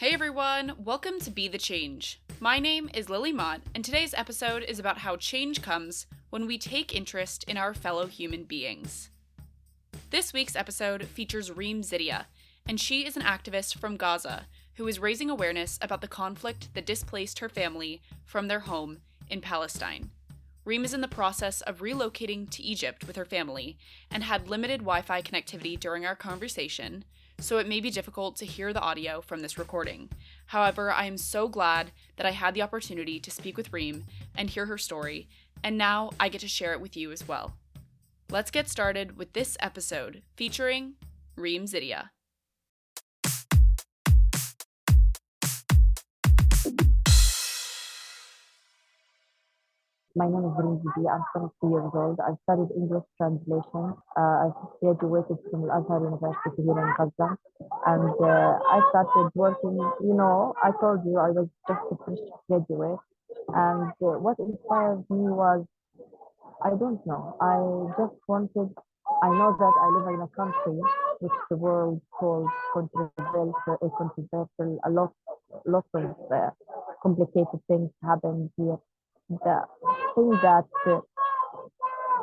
Hey everyone, welcome to Be the Change. My name is Lily Mott, and today's episode is about how change comes when we take interest in our fellow human beings. This week's episode features Reem Zidiah, and she is an activist from Gaza who is raising awareness about the conflict that displaced her family from their home in Palestine. Reem is in the process of relocating to Egypt with her family and had limited Wi-Fi connectivity during our conversation, so it may be difficult to hear the audio from this recording. However, I am so glad that I had the opportunity to speak with Reem and hear her story, and now I get to share it with you as well. Let's get started with this episode featuring Reem Zidiah. My name is Reem Zidiah. I'm 23 years old. I studied English translation. I graduated from Al-Azhar University here in Gaza. And I started working, I told you I was just a fresh graduate. And what inspired me was, I don't know. I know that I live in a country which the world calls controversial. Lot of complicated things happen here. The thing that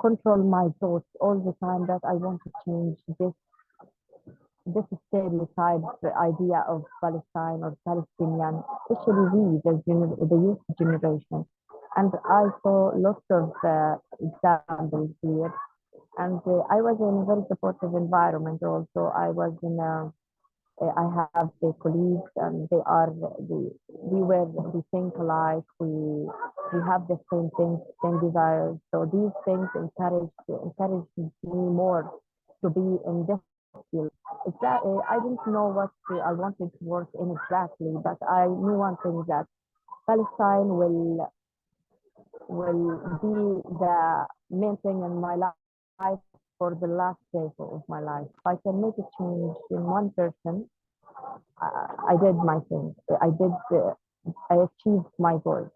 control my thoughts all the time, that I want to change this stereotype, the idea of Palestine or Palestinian, especially the youth generation. And I saw lots of examples here. And I was in a very supportive environment also. I have the colleagues, and we think alike. We have the same things, same desires. So these things encouraged me more to be in this field. I didn't know what I wanted to work in exactly, but I knew one thing, that Palestine will be the main thing in my life for the last days of my life. If I can make a change in one person, I did my thing. I achieved my goal.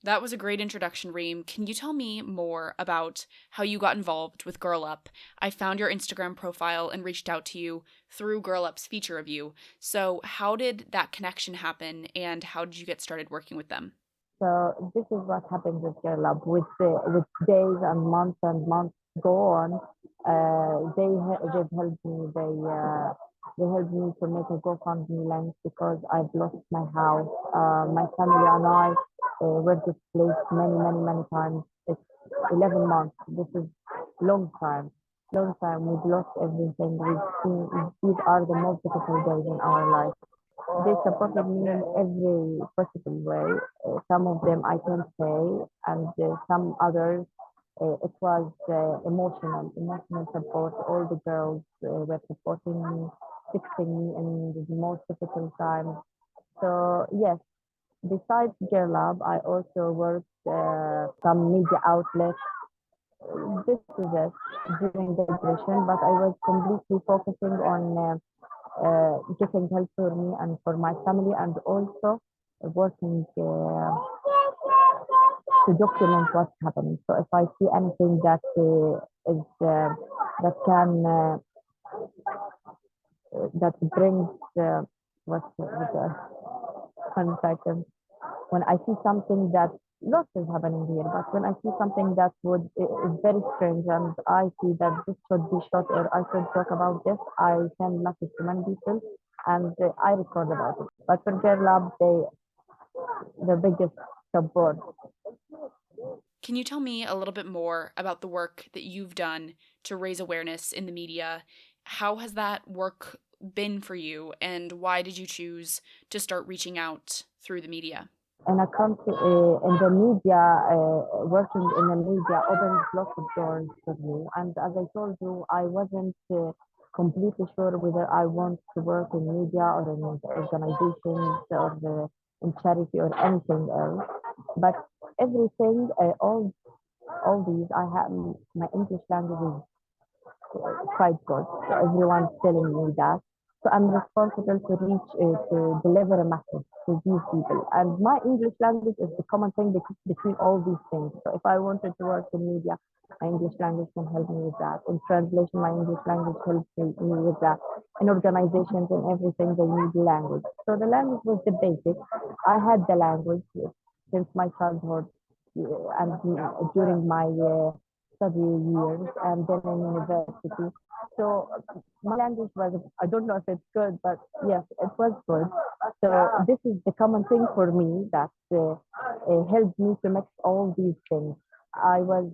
That was a great introduction, Reem. Can you tell me more about how you got involved with Girl Up? I found your Instagram profile and reached out to you through Girl Up's feature of you. So how did that connection happen, and how did you get started working with them? So this is what happens with Girl Up. With days and months go on, they've helped me. They helped me to make a GoFundMe link because I've lost my house. My family and I were displaced many times. It's 11 months. This is long time. Long time. We've lost everything. These are the most difficult days in our life. They supported me in every possible way. Some of them I can say, and some others it was emotional support. All the girls were supporting me, fixing me in the most difficult times. So yes, besides Girl Lab, I also worked some media outlets. This is it during the depression, but I was completely focusing on getting help for me and for my family, and also working to document what's happening. So if I see anything that is that can that brings what's the 1 second, when I see something that lots is happening here, but when I see something that is very strange, and I see that this should be shot or I should talk about this, I send message to many people, and I record about it. But for Girl Lab, the biggest support. Can you tell me a little bit more about the work that you've done to raise awareness in the media? How has that work been for you, and why did you choose to start reaching out through the media? In a country, in the media, working in the media opens lots of doors for you. And as I told you, I wasn't completely sure whether I want to work in media or in organizations or in charity or anything else. But everything, all these, I have my English language is quite good. So everyone's telling me that. So I'm responsible to reach, to deliver a message to these people. And my English language is the common thing between all these things. So if I wanted to work in media, my English language can help me with that. In translation, my English language helps me with that. In organizations and everything, they need language. So the language was the basic. I had the language since my childhood and during my study years and then in university. So my language was, I don't know if it's good, but yes, it was good. So this is the common thing for me that helped me to mix all these things. I was,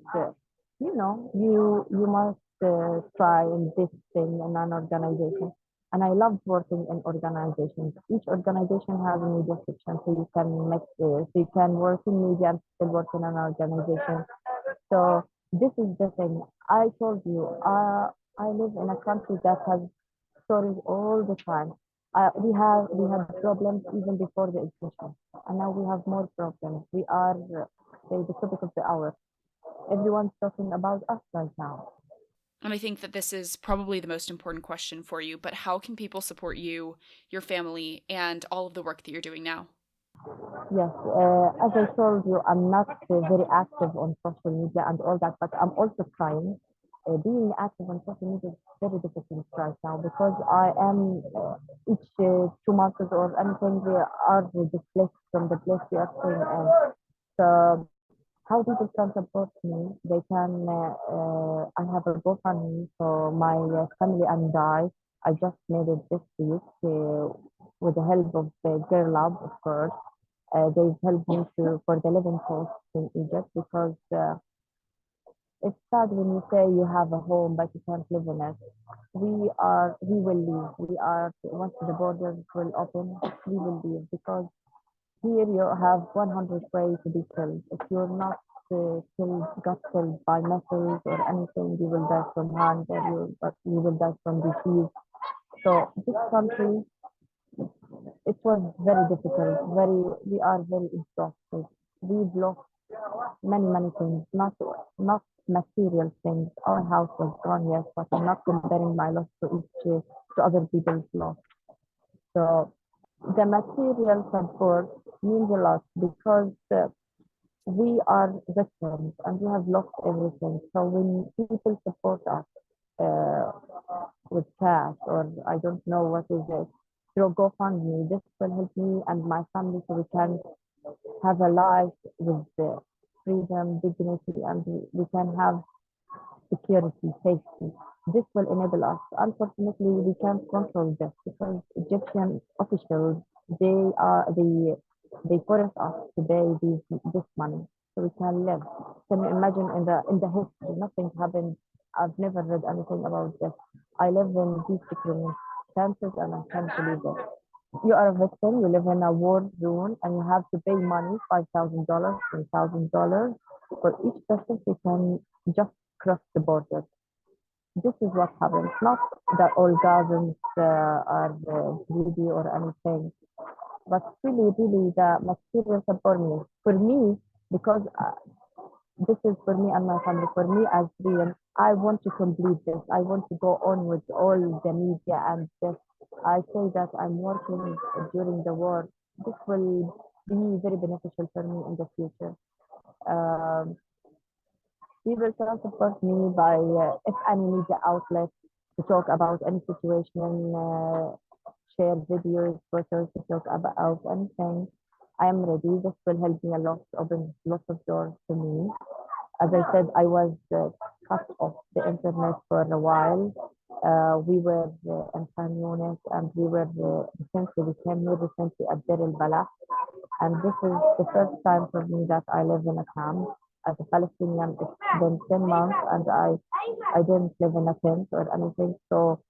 you must try in this thing in an organization. And I loved working in organizations. Each organization has a media section, so you can mix, so you can work in media and still work in an organization. So this is the thing. I told you, I live in a country that has stories all the time. We had problems even before the education, and now we have more problems. We are the topic of the hour. Everyone's talking about us right now. And I think that this is probably the most important question for you, but how can people support you, your family, and all of the work that you're doing now? Yes, as I told you, I'm not very active on social media and all that, but I'm also trying. Being active on social media is very difficult right now because I am each 2 months or anything we are displaced from the place we are staying in. So how people can support me? They can. I have a GoFundMe for my family and I. I just made it this week with the help of the Girl Lab, of course. They've helped me to for the living costs in Egypt because it's sad when you say you have a home but you can't live in it. We will leave. We are once the borders will open, we will leave because here you have 100 ways to be killed. If you're not got killed by missiles or anything, you will die from hunger. You will die from disease. So this country, it was very difficult. We are very exhausted. We've lost many things, not material things. Our house was gone, yes, but I'm not comparing my loss to each to other people's loss. So the material support means a lot because we are victims and we have lost everything. So when people support us uh, with cash or I don't know what is it through GoFundMe, this will help me and my family so we can have a life with freedom, dignity, and we can have security, safety. This will enable us. Unfortunately, we can't control this because Egyptian officials they force us to pay this money so we can live. Can you imagine in the history nothing happened? I've never read anything about this. I live in these circumstances and I can't believe it. You are a victim, you live in a war zone, and you have to pay money $5,000, $10,000 for each person who can just cross the border. This is what happens. Not that all Gazans are greedy or anything, but really the material support me. For me, because this is for me and my family. For me as Reem, I want to complete this. I want to go on with all the media and this. I say that I'm working during the war. This will be very beneficial for me in the future. Um, People can support me by if any media outlet to talk about any situation, share videos, photos to talk about anything. I am ready. This will help me a lot, open lots of doors to me. As I said, I was cut off the internet for a while. We were in Khan Yunis and we were recently, we came here recently at Deir al-Balah. And this is the first time for me that I live in a camp. As a Palestinian, it's been 10 months and I didn't live in a tent or anything. So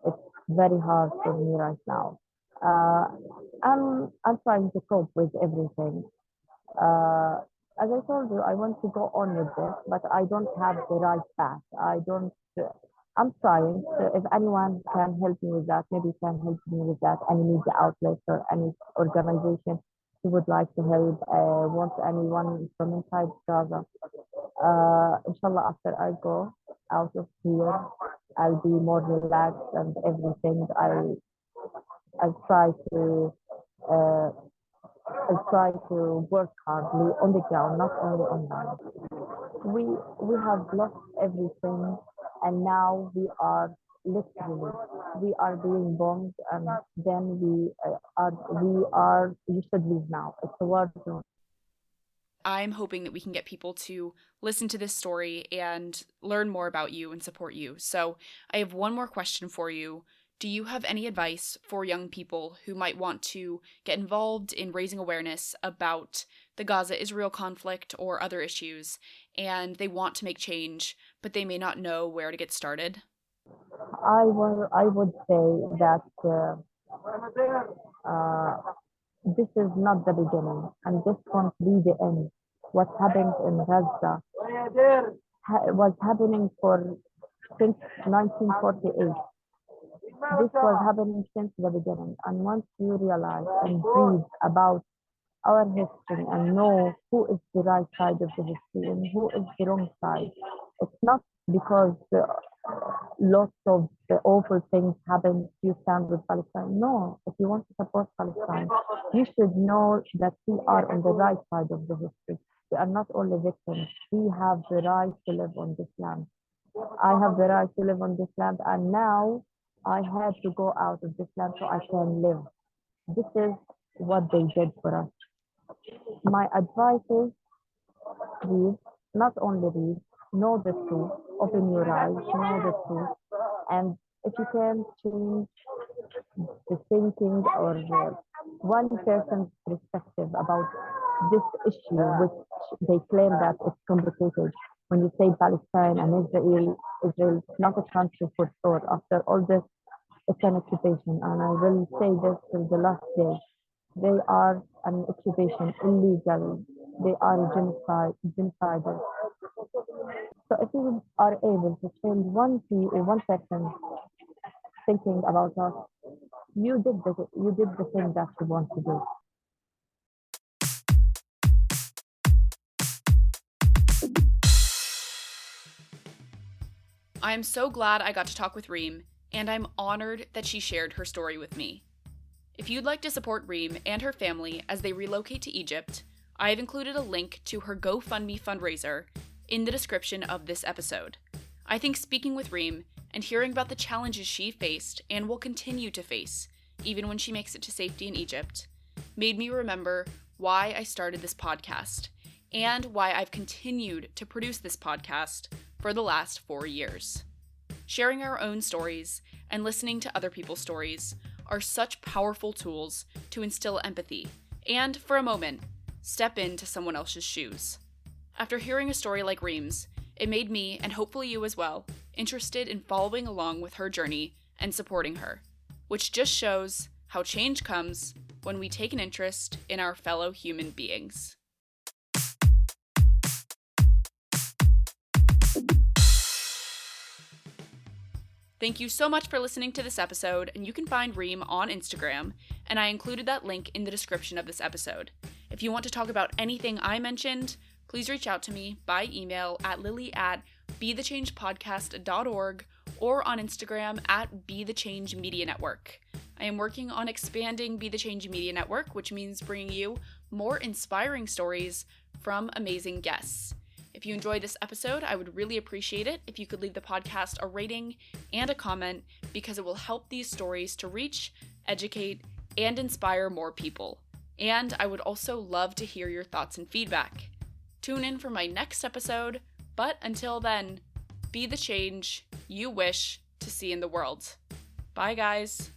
it's very hard for me right now. Uh, I'm trying to cope with everything. Uh, as I told you, I want to go on with this, but I don't have the right path. I don't. I'm trying. So if anyone can help me with that, maybe can help me with that. Any media outlet or any organization who would like to help. Want anyone from inside Gaza? Inshallah, after I go out of here, I'll be more relaxed and everything. I'll try to uh, I'll try to work hardly on the ground, not only online. We have lost everything, and now literally we are being bombed, and then we are. You should leave now. It's a war zone. I'm hoping that we can get people to listen to this story and learn more about you and support you. So, I have one more question for you. Do you have any advice for young people who might want to get involved in raising awareness about the Gaza Israel conflict or other issues, and they want to make change, but they may not know where to get started? I would say that uh, this is not the beginning, and this won't be the end. What happened in Gaza was happening for since 1948. This was happening since the beginning. And once you realize and read about our history and know who is the right side of the history and who is the wrong side, it's not because lots of the awful things happen, you stand with Palestine. No, if you want to support Palestine, you should know that we are on the right side of the history. We are not only victims. We have the right to live on this land. I have the right to live on this land, and now I had to go out of this land so I can live. This is what they did for us. My advice is read, not only read, know the truth, open your eyes, know the truth, and if you can change the thinking or one person's perspective about this issue, which they claim that it's complicated. When you say Palestine and Israel is not a country for sure. After all this, it's an occupation, and I will say this till the last day. They are an occupation, illegal. They are genocidal. So if you are able to change one person thinking about us, you did the thing that you want to do. I'm so glad I got to talk with Reem, and I'm honored that she shared her story with me. If you'd like to support Reem and her family as they relocate to Egypt, I have included a link to her GoFundMe fundraiser in the description of this episode. I think speaking with Reem and hearing about the challenges she faced and will continue to face, even when she makes it to safety in Egypt, made me remember why I started this podcast and why I've continued to produce this podcast for the last 4 years. Sharing our own stories and listening to other people's stories are such powerful tools to instill empathy and, for a moment, step into someone else's shoes. After hearing a story like Reem's, it made me, and hopefully you as well, interested in following along with her journey and supporting her, which just shows how change comes when we take an interest in our fellow human beings. Thank you so much for listening to this episode, and you can find Reem on Instagram, and I included that link in the description of this episode. If you want to talk about anything I mentioned, please reach out to me by email at lily@bethechangepodcast.org or on Instagram at Be The Change Media Network. I am working on expanding Be The Change Media Network, which means bringing you more inspiring stories from amazing guests. If you enjoyed this episode, I would really appreciate it if you could leave the podcast a rating and a comment, because it will help these stories to reach, educate, and inspire more people. And I would also love to hear your thoughts and feedback. Tune in for my next episode, but until then, be the change you wish to see in the world. Bye, guys.